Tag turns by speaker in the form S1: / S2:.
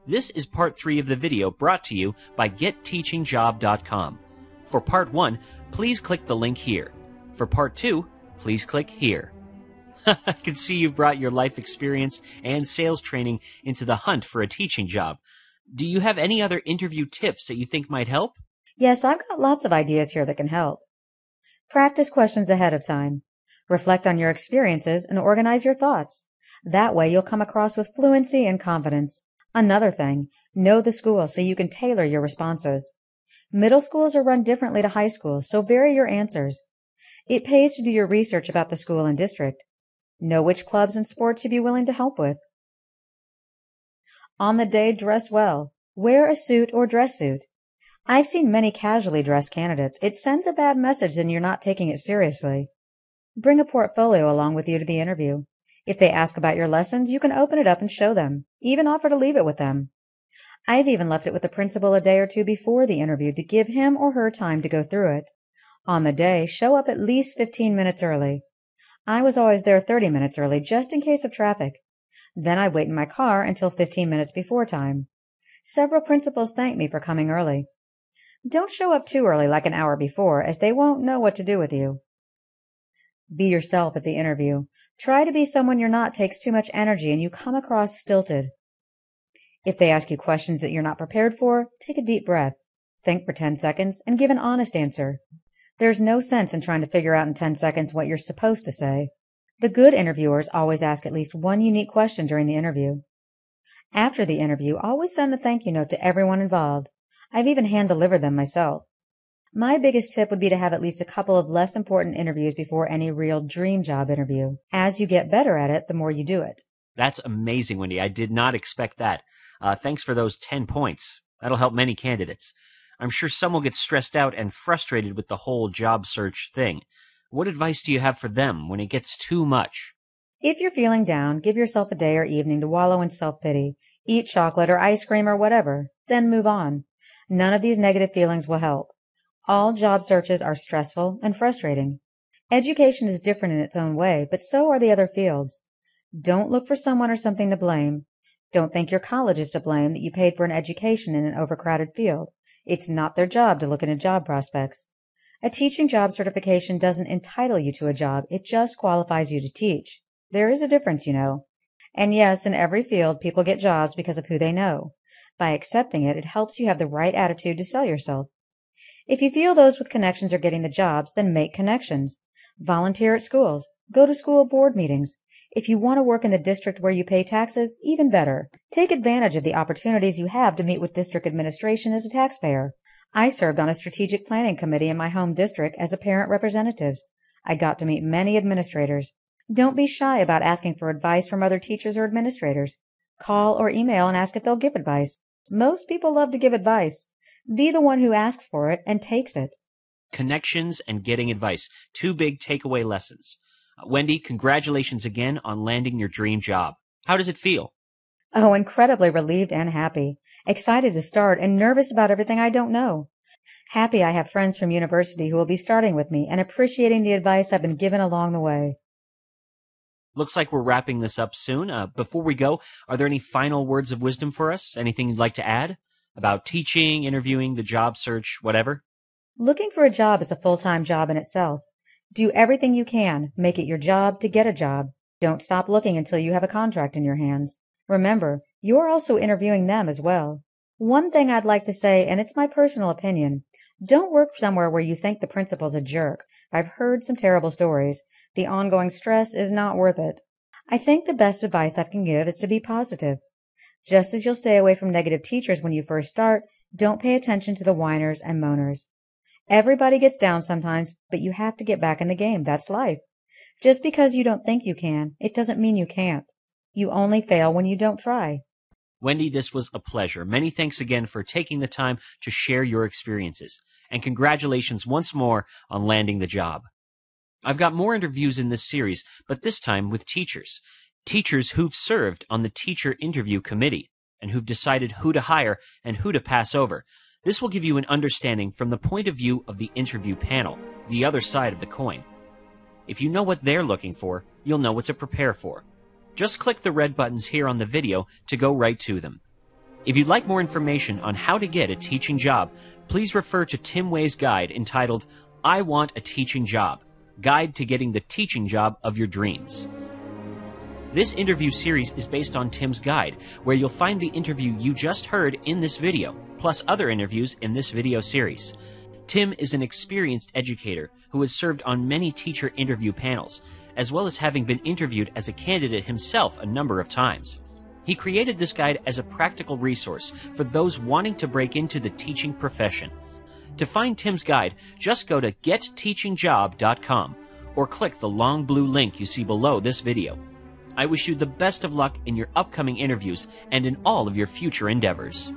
S1: This is part 3 of the video brought to you by GetTeachingJob.com. For part 1, please click the link here. For part 2, please click here. I can see you've brought your life experience and sales training into the hunt for a teaching job. Do you have any other interview tips that you think might help?
S2: Yes, I've got lots of ideas here that can help. Practice questions ahead of time. Reflect on your experiences and organize your thoughts. That way you'll come across with fluency and confidence. Another thing, know the school so you can tailor your responses. Middle schools are run differently to high schools, so vary your answers. It pays to do your research about the school and district. Know which clubs and sports you'd be willing to help with. On the day, dress well. Wear a suit or dress suit. I've seen many casually dressed candidates. It sends a bad message and you're not taking it seriously. Bring a portfolio along with you to the interview. If they ask about your lessons, you can open it up and show them. Even offer to leave it with them. I've even left it with the principal a day or two before the interview to give him or her time to go through it. On the day, show up at least 15 minutes early. I was always there 30 minutes early just in case of traffic. Then I'd wait in my car until 15 minutes before time. Several principals thanked me for coming early. Don't show up too early like an hour before, as they won't know what to do with you. Be yourself at the interview. Try to be someone you're not takes too much energy and you come across stilted. If they ask you questions that you're not prepared for, take a deep breath. Think for 10 seconds and give an honest answer. There's no sense in trying to figure out in 10 seconds what you're supposed to say. The good interviewers always ask at least one unique question during the interview. After the interview, always send the thank you note to everyone involved. I've even hand-delivered them myself. My biggest tip would be to have at least a couple of less important interviews before any real dream job interview. As you get better at it, the more you do it.
S1: That's amazing, Wendy. I did not expect that. Thanks for those 10 points. That'll help many candidates. I'm sure some will get stressed out and frustrated with the whole job search thing. What advice do you have for them when it gets too much?
S2: If you're feeling down, give yourself a day or evening to wallow in self-pity. Eat chocolate or ice cream or whatever. Then move on. None of these negative feelings will help. All job searches are stressful and frustrating. Education is different in its own way, but so are the other fields. Don't look for someone or something to blame. Don't think your college is to blame that you paid for an education in an overcrowded field. It's not their job to look into job prospects. A teaching job certification doesn't entitle you to a job, it just qualifies you to teach. There is a difference, you know. And yes, in every field, people get jobs because of who they know. By accepting it, it helps you have the right attitude to sell yourself. If you feel those with connections are getting the jobs, then make connections. Volunteer at schools. Go to school board meetings. If you want to work in the district where you pay taxes, even better. Take advantage of the opportunities you have to meet with district administration as a taxpayer. I served on a strategic planning committee in my home district as a parent representative. I got to meet many administrators. Don't be shy about asking for advice from other teachers or administrators. Call or email and ask if they'll give advice. Most people love to give advice. Be the one who asks for it and takes it.
S1: Connections and getting advice. 2 big takeaway lessons. Wendy, congratulations again on landing your dream job. How does it feel?
S2: Oh, incredibly relieved and happy. Excited to start and nervous about everything I don't know. Happy I have friends from university who will be starting with me and appreciating the advice I've been given along the way.
S1: Looks like we're wrapping this up soon. Before we go, are there any final words of wisdom for us? Anything you'd like to add? About teaching, interviewing, the job search, whatever?
S2: Looking for a job is a full-time job in itself. Do everything you can. Make it your job to get a job. Don't stop looking until you have a contract in your hands. Remember, you're also interviewing them as well. One thing I'd like to say, and it's my personal opinion, don't work somewhere where you think the principal's a jerk. I've heard some terrible stories. The ongoing stress is not worth it. I think the best advice I can give is to be positive. Just as you'll stay away from negative teachers when you first start, don't pay attention to the whiners and moaners. Everybody gets down sometimes, but you have to get back in the game. That's life. Just because you don't think you can, it doesn't mean you can't. You only fail when you don't try.
S1: Wendy, this was a pleasure. Many thanks again for taking the time to share your experiences. And congratulations once more on landing the job. I've got more interviews in this series, but this time with teachers. Teachers who've served on the teacher interview committee and who've decided who to hire and who to pass over. This will give you an understanding from the point of view of the interview panel, the other side of the coin. If you know what they're looking for, you'll know what to prepare for. Just click the red buttons here on the video to go right to them. If you'd like more information on how to get a teaching job, please refer to Tim Wei's guide entitled, I Want a Teaching Job, Guide to Getting the Teaching Job of Your Dreams. This interview series is based on Tim's guide, where you'll find the interview you just heard in this video, plus other interviews in this video series. Tim is an experienced educator who has served on many teacher interview panels, as well as having been interviewed as a candidate himself a number of times. He created this guide as a practical resource for those wanting to break into the teaching profession. To find Tim's guide, just go to getteachingjob.com or click the long blue link you see below this video. I wish you the best of luck in your upcoming interviews and in all of your future endeavors.